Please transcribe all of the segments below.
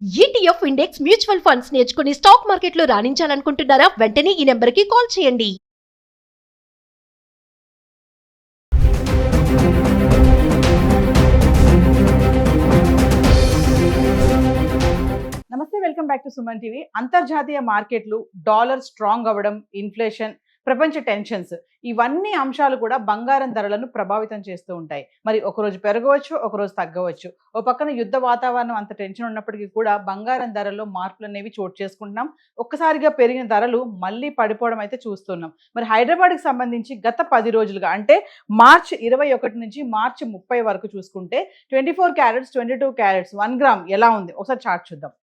ETF index mutual funds నేర్చుకుని stock మార్కెట్లో రాణించాలనుకుంటున్నారా? వెంటనే ఈ నెంబర్కి కాల్ చేయండి. నమస్తే, welcome back to Suman TV. అంతర్జాతీయ మార్కెట్లు, డాలర్ స్ట్రాంగ్ అవ్వడం, ఇన్ఫ్లేషన్, ప్రపంచ టెన్షన్స్, ఇవన్నీ అంశాలు కూడా బంగారం ధరలను ప్రభావితం చేస్తూ ఉంటాయి. మరి ఒకరోజు పెరగవచ్చు, ఒకరోజు తగ్గవచ్చు. ఓ పక్కన యుద్ధ వాతావరణం అంత టెన్షన్ ఉన్నప్పటికీ కూడా బంగారం ధరల్లో మార్పులు అనేవి చోటు చేసుకుంటున్నాం. ఒక్కసారిగా పెరిగిన ధరలు మళ్ళీ పడిపోవడం అయితే చూస్తున్నాం. మరి హైదరాబాద్కి సంబంధించి గత 10 రోజులుగా, అంటే మార్చి 21 నుంచి మార్చి 30 వరకు చూసుకుంటే 24 క్యారెట్స్, 22 క్యారెట్స్ 1 గ్రామ్ ఎలా ఉంది ఒకసారి చార్ట్ చూద్దాం.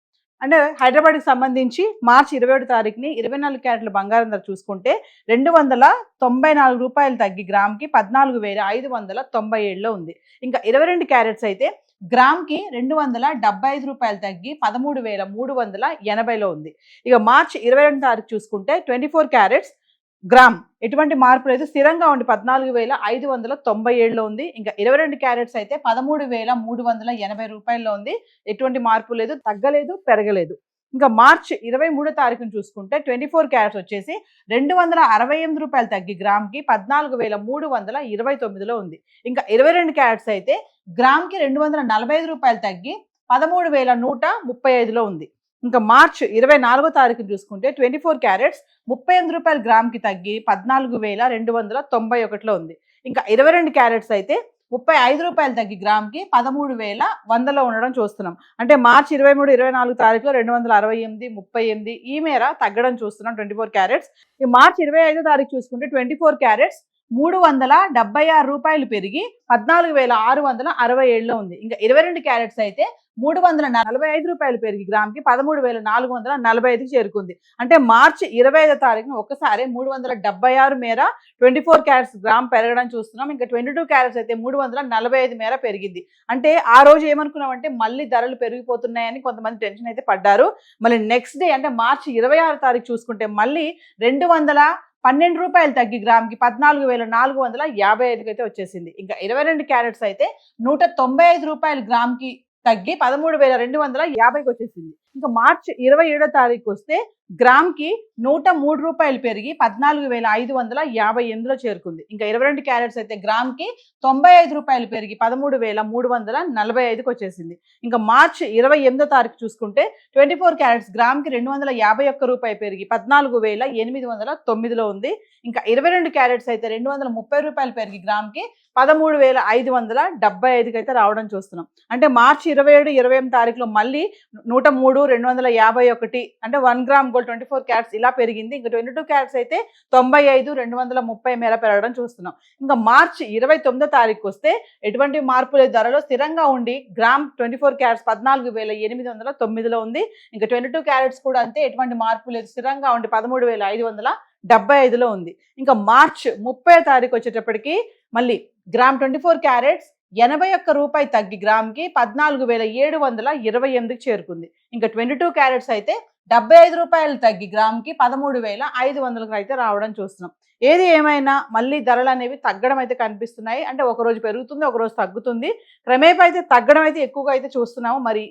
అంటే హైదరాబాద్కి సంబంధించి మార్చి 27 తారీఖుని 24 క్యారెట్ల బంగారం ధర చూసుకుంటే 294 రూపాయలు తగ్గి గ్రామ్కి 14,597లో ఉంది. ఇంకా 22 క్యారెట్స్ అయితే గ్రామ్కి 275 రూపాయలు తగ్గి 13,380లో ఉంది. ఇక మార్చి 22 తారీఖు చూసుకుంటే 24 క్యారెట్స్ గ్రామ్ ఎటువంటి మార్పు లేదు, స్థిరంగా ఉండి 14,597లో ఉంది. ఇంకా 22 క్యారెట్స్ అయితే 13,380 రూపాయల్లో ఉంది. ఎటువంటి మార్పు లేదు, తగ్గలేదు, పెరగలేదు. ఇంకా మార్చి 23 తారీఖును చూసుకుంటే 24 క్యారెట్స్ వచ్చేసి 268 రూపాయలు తగ్గి గ్రామ్కి 14,329లో ఉంది. ఇంకా 22 క్యారెట్స్ అయితే గ్రామ్కి 245 రూపాయలు తగ్గి 13,135లో ఉంది. ఇంకా మార్చి 24 తారీఖును చూసుకుంటే 24 క్యారెట్స్ 38 రూపాయలు గ్రామ్కి తగ్గి 14,291లో ఉంది. ఇంకా 22 క్యారెట్స్ అయితే 35 రూపాయలు తగ్గి గ్రామ్కి 13,100లో ఉండడం చూస్తున్నాం. అంటే మార్చి 23, 24 తారీఖులో 268, 38 ఈ మేర తగ్గడం చూస్తున్నాం 24 క్యారెట్స్. ఈ మార్చి 25 తారీఖు చూసుకుంటే 24 క్యారెట్స్ 376 రూపాయలు పెరిగి 14,667లో ఉంది. ఇంకా 22 క్యారెట్స్ అయితే 345 రూపాయలు పెరిగి గ్రామ్కి 13,445కి చేరుకుంది. అంటే మార్చి 25 తారీఖున ఒక్కసారి 376 మేర 24 క్యారెట్స్ గ్రామ్ పెరగడం చూస్తున్నాం. ఇంకా 22 క్యారెట్స్ అయితే 345 మేర పెరిగింది. అంటే ఆ రోజు ఏమనుకున్నామంటే మళ్ళీ ధరలు పెరిగిపోతున్నాయని కొంతమంది టెన్షన్ అయితే పడ్డారు. మళ్ళీ నెక్స్ట్ డే అంటే మార్చి 26 తారీఖు చూసుకుంటే మళ్ళీ 212 రూపాయలు తగ్గి గ్రామ్కి 14,455కి అయితే వచ్చేసింది. ఇంకా 22 క్యారెట్స్ అయితే 195 రూపాయలు గ్రామ్కి తగ్గి 13,250కి వచ్చేసింది. ఇంకా మార్చి 27 తారీఖు వస్తే గ్రామ్కి 103 రూపాయలు పెరిగి 14,558లో చేరుకుంది. ఇంకా 22 క్యారెట్స్ అయితే గ్రామ్కి 95 రూపాయలు పెరిగి 13,345కి వచ్చేసింది. ఇంకా మార్చి 28 తారీఖు చూసుకుంటే 24 క్యారెట్స్ గ్రామ్కి 251 రూపాయలు పెరిగి 14,809లో ఉంది. ఇంకా 22 క్యారెట్స్ అయితే 230 రూపాయలు పెరిగి గ్రామ్కి 13,575కి అయితే రావడం చూస్తున్నాం. అంటే మార్చి 27, 28 తారీఖులో మళ్ళీ 103, 251 అంటే 1 గ్రామ్ గోల్డ్ 24 క్యారెట్స్ ఇలా పెరిగింది. ఇంకా 22 క్యారెట్స్ అయితే 95, 230 మేర పెరగడం చూస్తున్నాం. ఇంకా మార్చి 29 తారీఖు వస్తే ఎటువంటి మార్పు లేదు, ధరలో స్థిరంగా ఉండి గ్రామ్ 24 క్యారెట్స్ 14,809లో ఉంది. ఇంకా 22 క్యారెట్స్ కూడా అంతే, ఎటువంటి మార్పు లేదు, స్థిరంగా ఉండి 13,575లో ఉంది. ఇంకా మార్చ్ 30 తారీఖు వచ్చేటప్పటికి మళ్ళీ గ్రామ్ 24 క్యారెట్స్ 81 రూపాయి తగ్గి గ్రామ్కి 14,728కి చేరుకుంది. ఇంకా 22 క్యారెట్స్ అయితే 75 రూపాయలు తగ్గి గ్రామ్కి 13,500కి అయితే రావడం చూస్తున్నాం. ఏది ఏమైనా మళ్ళీ ధరలు అనేవి తగ్గడం అయితే కనిపిస్తున్నాయి. అంటే ఒకరోజు పెరుగుతుంది, ఒకరోజు తగ్గుతుంది. క్రమేపీ అయితే తగ్గడం అయితే ఎక్కువగా అయితే చూస్తున్నాము. మరి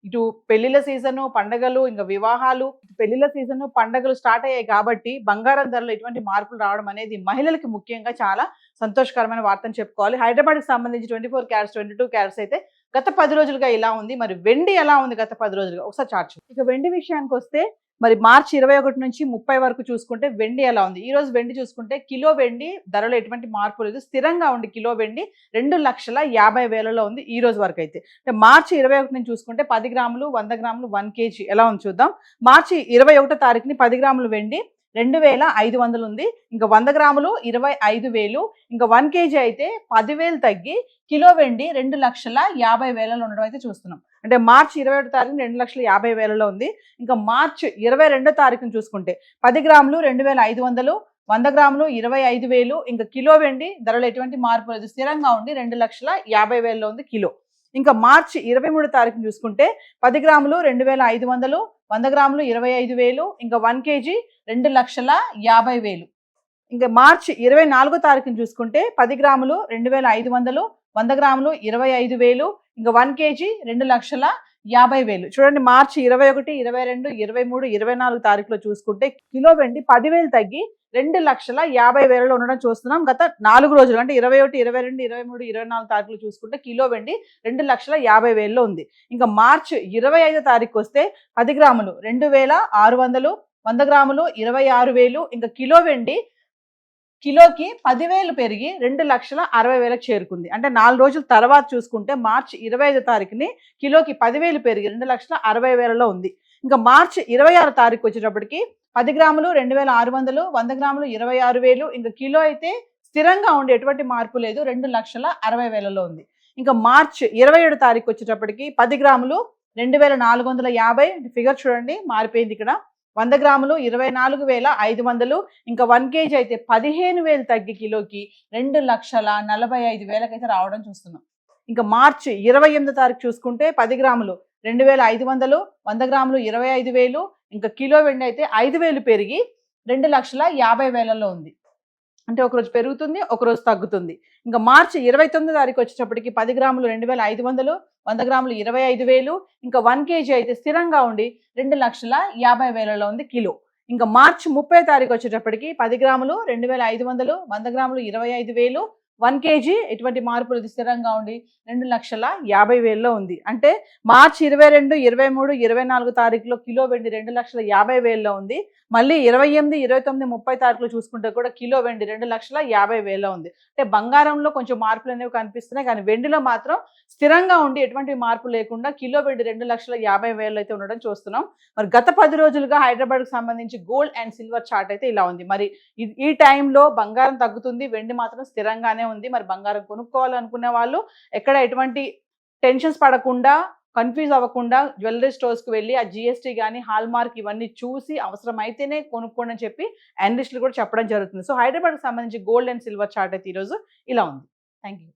ఇటు పెళ్లిళ్ళ సీజను, పండగలు, ఇంకా వివాహాలు, పెళ్లిళ్ళ సీజను, పండగలు స్టార్ట్ అయ్యాయి కాబట్టి బంగారం ధరలు ఎటువంటి మార్పులు రావడం అనేది మహిళలకి ముఖ్యంగా చాలా సంతోషకరమైన వార్తని చెప్పుకోవాలి. హైదరాబాద్కి సంబంధించి 24 క్యారెట్స్, 22 క్యారెట్స్ అయితే గత 10 రోజులుగా ఇలా ఉంది. మరి వెండి ఎలా ఉంది గత 10 రోజులుగా ఒకసారి చార్ట్ చూద్దాం. ఇక వెండి విషయానికి వస్తే మరి మార్చి 21 నుంచి 30 వరకు చూసుకుంటే వెండి ఎలా ఉంది. ఈ రోజు వెండి చూసుకుంటే కిలో వెండి ధరలో ఎటువంటి మార్పు లేదు, స్థిరంగా ఉండి కిలో వెండి 2,50,000లో ఉంది ఈ రోజు వరకు అయితే. మార్చి 21 నుంచి చూసుకుంటే 10 గ్రాములు, 100 గ్రాములు, 1 kg ఎలా ఉంది చూద్దాం. మార్చి 21 తారీఖుని 10 గ్రాములు వెండి 2,500 ఉంది. ఇంకా 100 గ్రాములు 25,000. ఇంకా 1 kg అయితే 10,000 తగ్గి కిలో వెండి 2,50,000లో ఉండడం అయితే చూస్తున్నాం. అంటే మార్చి 21 తారీఖు 2,50,000లో ఉంది. ఇంకా మార్చి 22 తారీఖును చూసుకుంటే 10 గ్రాములు 2,500, 100 గ్రాములు 25,000. ఇంకా కిలో వెండి ధరలో ఎటువంటి మార్పు లేదు, స్థిరంగా ఉండి 2,50,000లో ఉంది కిలో. ఇంకా మార్చి 23 తారీఖును చూసుకుంటే 10 గ్రాములు 2,500, 100 గ్రాములు 25,000. ఇంకా 1 kg 2,50,000. ఇంకా మార్చి 24 తారీఖును చూసుకుంటే 10 గ్రాములు 2,500, 100 గ్రాములు 25,000. ఇంకా 1 kg 50,000. చూడండి మార్చి 21, 22, 23, 24 తారీఖులో చూసుకుంటే కిలో వెండి 10,000 తగ్గి 2,50,000 ఉండడం చూస్తున్నాం. గత 4 రోజులు అంటే 21, 22, 23, 24 తారీఖులు చూసుకుంటే కిలో వెండి 2,50,000 ఉంది. ఇంకా మార్చి 25 తారీఖు వస్తే 10 గ్రాములు 2,600, 100 గ్రాములు 26,000. ఇంకా కిలో వెండి కిలోకి 10,000 పెరిగి 2,60,000 చేరుకుంది. అంటే 4 రోజుల తర్వాత చూసుకుంటే మార్చి 25 తారీఖుని కిలోకి 10,000 పెరిగి 2,60,000 ఉంది. ఇంకా మార్చి 26 తారీఖు వచ్చేటప్పటికి 10 గ్రాములు 2,600, 100 గ్రాములు 26,000. ఇంకా కిలో అయితే స్థిరంగా ఉండి ఎటువంటి మార్పు లేదు, 2,60,000 ఉంది. ఇంకా మార్చి 27 తారీఖు వచ్చేటప్పటికి 10 గ్రాములు 2,450. ఫిగర్ చూడండి మారిపోయింది ఇక్కడ. 100 గ్రాములు 24,500. ఇంకా 1 kg అయితే 15,000 తగ్గి కిలోకి 2,45,000 అయితే రావడం చూస్తున్నాం. ఇంకా మార్చి 28 తారీఖు చూసుకుంటే 10 గ్రాములు 2,500, 100 గ్రాములు 25,000. ఇంకా కిలో వెండి అయితే 5,000 పెరిగి 2,50,000 ఉంది. అంటే ఒకరోజు పెరుగుతుంది, ఒకరోజు తగ్గుతుంది. ఇంకా మార్చి 29 తారీఖు వచ్చేటప్పటికి 10 గ్రాములు 2,500, 100 గ్రాములు 25,000. ఇంకా 1 kg అయితే స్థిరంగా ఉండి 2,50,000 ఉంది కిలో. ఇంకా మార్చి 30 తారీఖు వచ్చేటప్పటికి 10 గ్రాములు 2,500, 100 గ్రాములు 25,000. 1 kg ఎటువంటి మార్పులు స్థిరంగా ఉండి 2,50,000 ఉంది. అంటే మార్చి 22, 23, 24 తారీఖులో కిలో వెండి 2,50,000 ఉంది. మళ్ళీ 28, 29, 30 తారీఖులో చూసుకుంటే కూడా కిలో వెండి 2,50,000 ఉంది. అంటే బంగారంలో కొంచెం మార్పులు అనేవి కనిపిస్తున్నాయి, కానీ వెండిలో మాత్రం స్థిరంగా ఉండి ఎటువంటి మార్పు లేకుండా కిలో వెండి 2,50,000 అయితే ఉండడం చూస్తున్నాం. మరి గత 10 రోజులుగా హైదరాబాద్కి సంబంధించి గోల్డ్ అండ్ సిల్వర్ చార్ట్ అయితే ఇలా ఉంది. మరి ఈ టైంలో బంగారం తగ్గుతుంది, వెండి మాత్రం స్థిరంగానే ఉంది. మరి బంగారం కొనుక్కోవాలనుకునే వాళ్ళు ఎక్కడ ఎటువంటి టెన్షన్స్ పడకుండా, కన్ఫ్యూజ్ అవ్వకుండా జ్యువెలరీ స్టోర్స్కి వెళ్ళి ఆ GST కానీ హాల్ మార్క్ ఇవన్నీ చూసి అవసరమైతేనే కొనుక్కోండి అని చెప్పి అనలిస్టులు కూడా చెప్పడం జరుగుతుంది. సో హైదరాబాద్కి సంబంధించి గోల్డ్ అండ్ సిల్వర్ చార్ట్ అయితే ఈరోజు ఇలా ఉంది. Thank you.